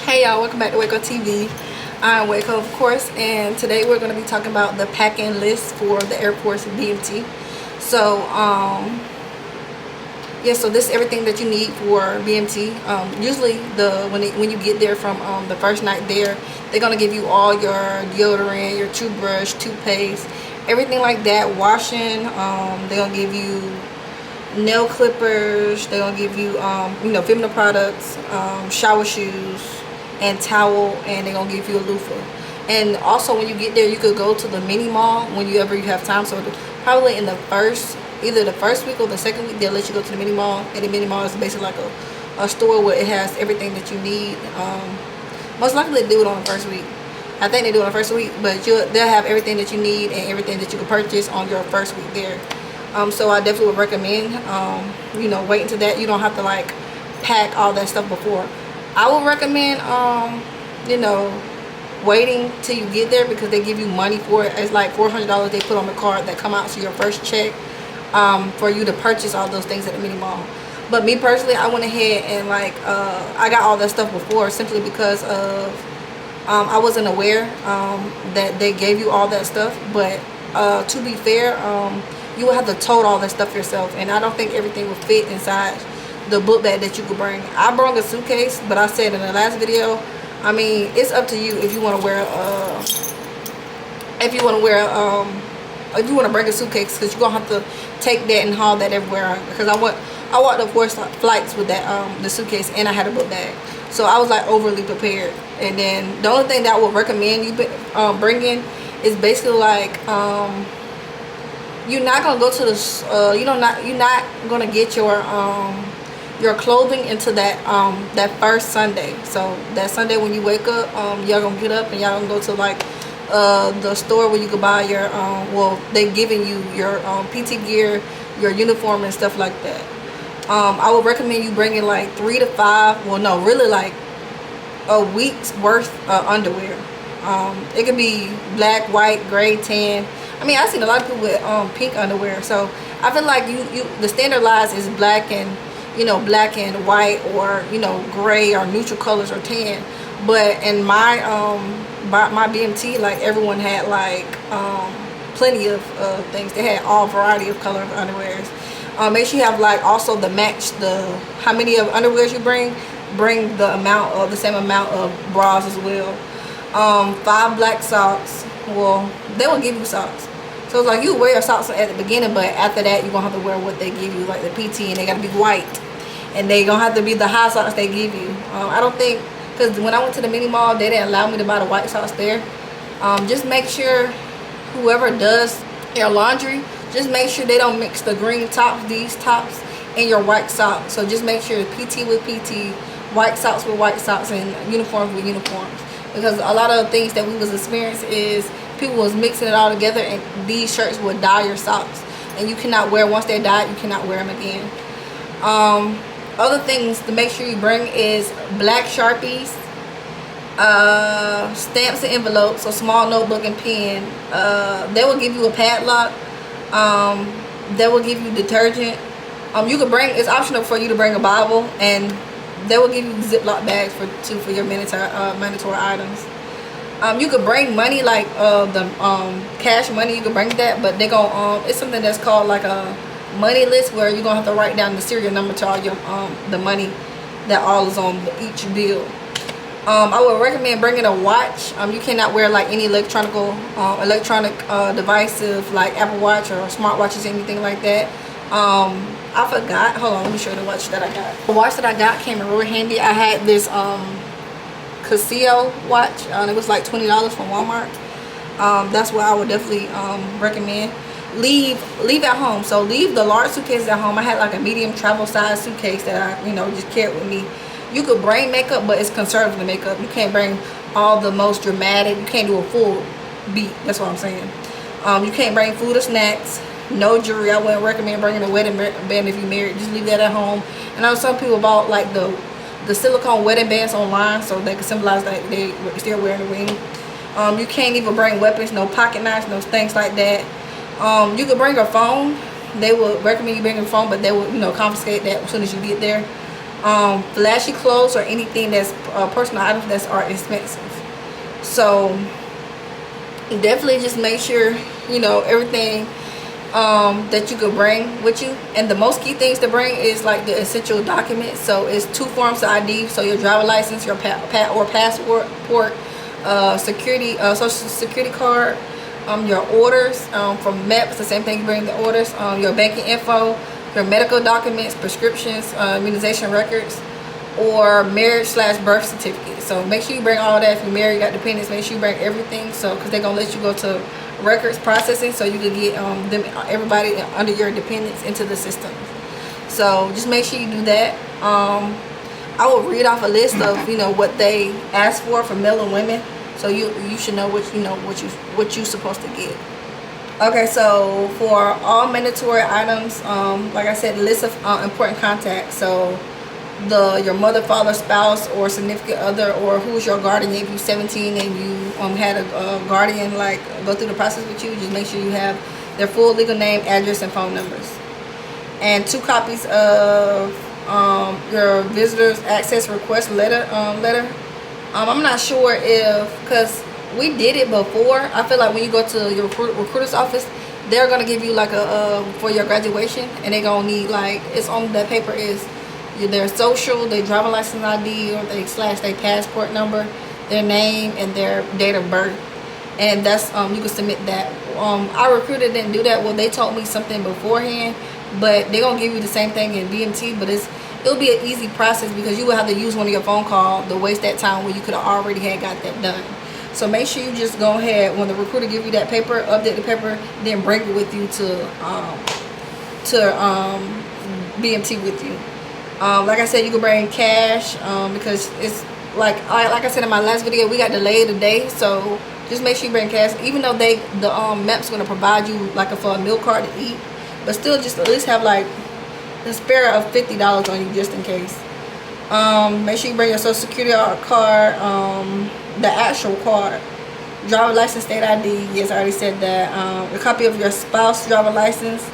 Hey y'all, welcome back to Waco TV. I'm Waco, of course, and today we're going to be talking about the packing list for the airport's BMT. So, yeah, so this is everything that you need for BMT. Usually, when you get there from the first night there, they're going to give you all your deodorant, your toothbrush, toothpaste, everything like that. Washing, they're going to give you nail clippers, they're going to give you, feminine products, shower shoes, and towel, and they're gonna give you a loofah. And also when you get there, you could go to the mini mall whenever you have time. So probably in either the first week or the second week, they'll let you go to the mini mall. And the mini mall is basically like a store where it has everything that you need. Most likely they do it on the first week. I think they do it on the first week, but they'll have everything that you need and everything that you can purchase on your first week there. So I definitely would recommend wait until that. You don't have to like pack all that stuff before. I would recommend, waiting till you get there, because they give you money for it. It's like $400 they put on the card that come out to your first check, for you to purchase all those things at the mini mall. But me personally, I went ahead and I got all that stuff before, simply because of I wasn't aware that they gave you all that stuff. But to be fair, you will have to tote all that stuff yourself, and I don't think everything will fit inside the book bag that you could bring. I brought a suitcase, but I said in the last video, I mean, it's up to you if you want to wear if you want to bring a suitcase, because you're gonna have to take that and haul that everywhere. Because I walked up 4 flights with that the suitcase, and I had a book bag, so I was like overly prepared. And then the only thing that I would recommend you bringing is basically like you're not gonna go to the you're not gonna get your clothing into that first Sunday. So that Sunday when you wake up, y'all gonna get up and y'all gonna go to like the store where you can buy your they giving you your PT gear, your uniform and stuff like that. I would recommend you bringing like 3 to 5, well no, really like a week's worth of underwear. It could be black, white, gray, tan. I mean, I've seen a lot of people with pink underwear. So I feel like the standardized is black and white, or gray or neutral colors, or tan. But in my BMT, like everyone had like plenty of things. They had all variety of color of underwears. Make sure you have like also the match, how many of underwears you bring the same amount of bras as well. 5 black socks. Well, they will give you socks. So it's like you wear your socks at the beginning, but after that you're gonna have to wear what they give you, like the PT, and they gotta be white, and they gonna have to be the high socks they give you. I don't think, because when I went to the mini mall, they didn't allow me to buy the white socks there. Just make sure whoever does your laundry, just make sure they don't mix the green tops, these tops, and your white socks. So just make sure PT with PT, white socks with white socks, and uniforms with uniforms. Because a lot of the things that we was experiencing is people was mixing it all together, and these shirts would dye your socks, and you cannot wear, once they're dyed, you cannot wear them again. Other things to make sure you bring is black Sharpies, stamps and envelopes, so small notebook and pen. They will give you a padlock. They will give you detergent. You could bring, it's optional for you to bring a Bible, and they will give you Ziploc bags for your mandatory items. You could bring money, like the cash money. You could bring that, but they go it's something that's called like a money list, where you're gonna have to write down the serial number to all your the money that all is on each bill. I would recommend bringing a watch. You cannot wear like any electronic device, like Apple Watch or smartwatches, anything like that. I forgot. Hold on, let me show you the watch that I got. The watch that I got came in really handy. I had this Casio watch. It was like $20 from Walmart. That's what I would definitely recommend. Leave at home. So leave the large suitcase at home. I had like a medium travel size suitcase that I just carried with me. You could bring makeup, but it's conservative makeup. You can't bring all the most dramatic. You can't do a full beat. That's what I'm saying. You can't bring food or snacks. No jewelry. I wouldn't recommend bringing a wedding band if you're married. Just leave that at home. And I know some people bought like the silicone wedding bands online, so they can symbolize that they still wearing the ring. You can't even bring weapons, no pocket knives, no things like that. You could bring a phone. They would recommend you bring a phone, but they will confiscate that as soon as you get there. flashy clothes or anything that's personal items that are expensive. So definitely just make sure you know everything that you could bring with you. And the most key things to bring is like the essential documents. So it's 2 forms of ID, so your driver license, your passport, social security card, your orders from MEPS, the same thing you bring the orders, your banking info, your medical documents, prescriptions, immunization records, or marriage/birth certificate. So make sure you bring all that. If you're married, you got dependents, make sure you bring everything. So because they're gonna let you go to records processing, so you can get everybody under your dependents into the system. So just make sure you do that. I will read off a list of you know what they ask for male and women, so you should know what you're supposed to get. Okay, so for all mandatory items, like I said, list of important contacts. So your mother, father, spouse, or significant other, or who's your guardian. If you're 17 and you had a guardian like go through the process with you, just make sure you have their full legal name, address, and phone numbers, and 2 copies of your visitor's access request letter. I'm not sure if, because we did it before, I feel like when you go to your recruiter's office, they're gonna give you like a for your graduation, and they're gonna need like, it's on that paper is their social, their driver license ID, or their passport number, their name, and their date of birth. And that's you can submit that. Our recruiter didn't do that. Well, they told me something beforehand, but they're gonna give you the same thing in BMT, but it'll be an easy process because you will have to use one of your phone calls to waste that time where you could have already got that done. So make sure you just go ahead, when the recruiter give you that paper, update the paper, then bring it with you to BMT with you. Like I said, you can bring cash because it's like I said in my last video, we got delayed a day, so just make sure you bring cash. Even though the MEP's gonna provide you like for a meal card to eat, but still just at least have like a spare of $50 on you just in case. Make sure you bring your social security card, the actual card, driver license, state ID. Yes, I already said that. A copy of your spouse driver license.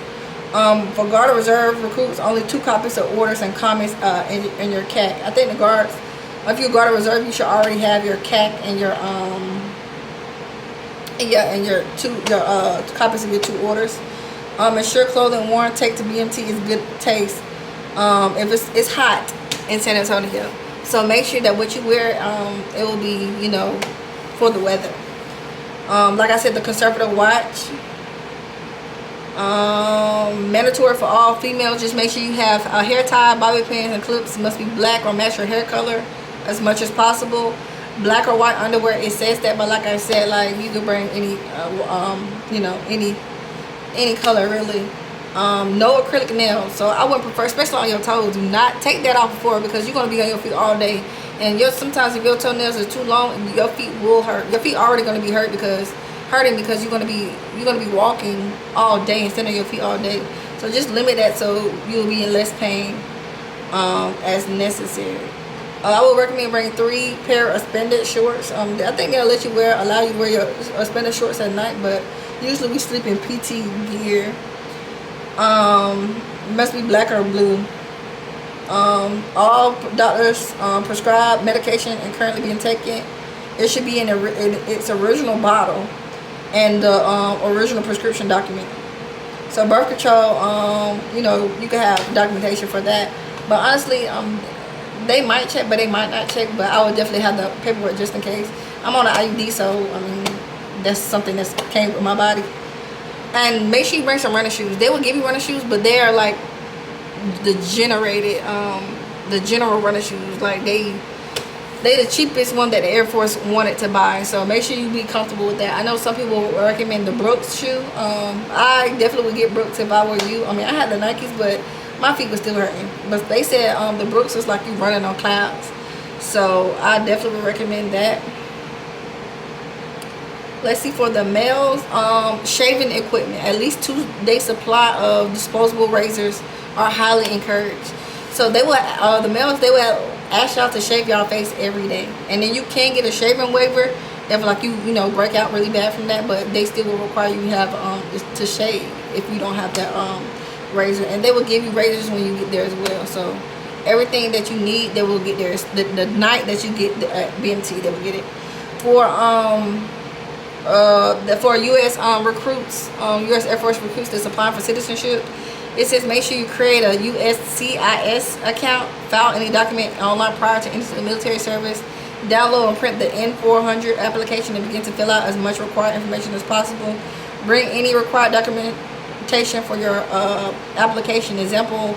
For Guard or Reserve recruits, only 2 copies of orders and comments in your CAC. I think the guards, if you're Guard or Reserve, you should already have your CAC and your copies of your 2 orders. Ensure clothing worn take to BMT is good taste. If it's hot in San Antonio, so make sure that what you wear it will be for the weather. Like I said, the conservative watch. Mandatory for all females, just make sure you have a hair tie, bobby pins, and clips must be black or match your hair color as much as possible. Black or white underwear, it says that, but like I said, like you can bring any any color really. No acrylic nails, so I would prefer, especially on your toes, do not take that off before, because you're going to be on your feet all day, and sometimes if your toenails are too long, your feet will hurt. Your feet are already going to be hurting because you're going to be walking all day and standing on your feet all day. So just limit that so you'll be in less pain as necessary. I would recommend bringing 3 pair of suspended shorts. I think they'll allow you to wear your suspended shorts at night, but usually we sleep in PT gear. Must be black or blue. All doctors prescribe medication and currently being taken. It should be in its original bottle and the original prescription document. So birth control, you can have documentation for that. But honestly, they might check, but they might not check. But I would definitely have the paperwork just in case. I'm on an IUD, so I mean that's something that came with my body. And make sure you bring some running shoes. They will give you running shoes, but they are like the general running shoes. Like they the cheapest one that the Air Force wanted to buy. So make sure you be comfortable with that. I know some people recommend the Brooks shoe. I definitely would get Brooks if I were you. I mean, I had the Nikes, but my feet were still hurting. But they said the Brooks was like you running on clouds. So I definitely would recommend that. Let's see, for the males, shaving equipment. At least 2-day supply of disposable razors are highly encouraged. So they will, the males, they will ask y'all to shave y'all face every day. And then you can get a shaving waiver if like you break out really bad from that, but they still will require you to have to shave if you don't have that razor. And they will give you razors when you get there as well. So everything that you need, they will get there. The night that you get at BMT, they will get it. For U.S. Recruits, U.S. Air Force recruits that's applying for citizenship, it says make sure you create a USCIS account, file any document online prior to entering the military service, download and print the N400 application and begin to fill out as much required information as possible. Bring any required documentation for your application. Example,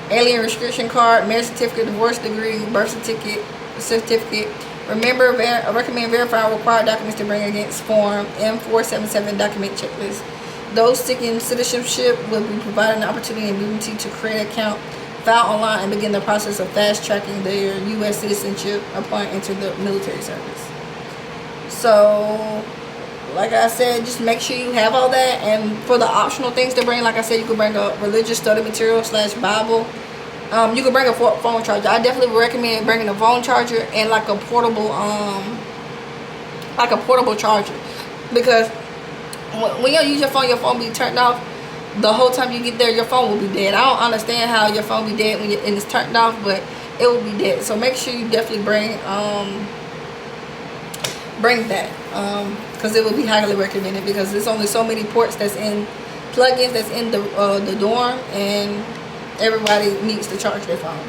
alien restriction card, marriage certificate, divorce degree, birth certificate. Remember, recommend verifying required documents to bring against Form M477 document checklist. Those seeking citizenship will be provided an opportunity and ability to create an account, file online, and begin the process of fast-tracking their U.S. citizenship upon entering the military service. So, like I said, just make sure you have all that. And for the optional things to bring, like I said, you can bring a religious study material / Bible. You can bring a phone charger. I definitely would recommend bringing a phone charger and like a portable charger, because when you use your phone be turned off. The whole time you get there, your phone will be dead. I don't understand how your phone be dead when it's turned off, but it will be dead. So make sure you definitely bring that, because it will be highly recommended, because there's only so many ports that's in plugins that's in the dorm, and everybody needs to charge their phone.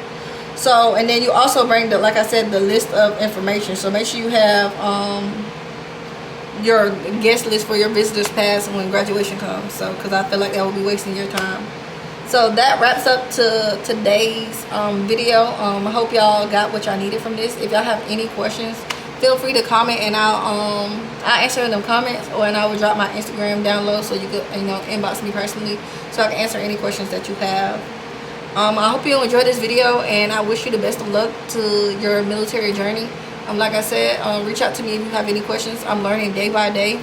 So, and then you also bring like I said, the list of information. So make sure you have your guest list for your visitors pass when graduation comes. So, because I feel like that will be wasting your time. So that wraps up to today's video. I hope y'all got what y'all needed from this. If y'all have any questions, feel free to comment, and I'll answer in them comments, and I will drop my Instagram down low so you could inbox me personally so I can answer any questions that you have. I hope you enjoyed this video, and I wish you the best of luck to your military journey. Like I said, reach out to me if you have any questions. I'm learning day by day,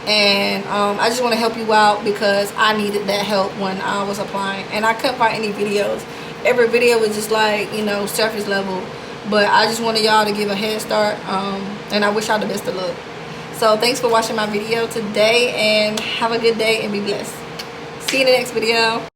and I just want to help you out because I needed that help when I was applying, and I couldn't find any videos. Every video was just like, surface level, but I just wanted y'all to give a head start, and I wish y'all the best of luck. So thanks for watching my video today, and have a good day and be blessed. See you in the next video.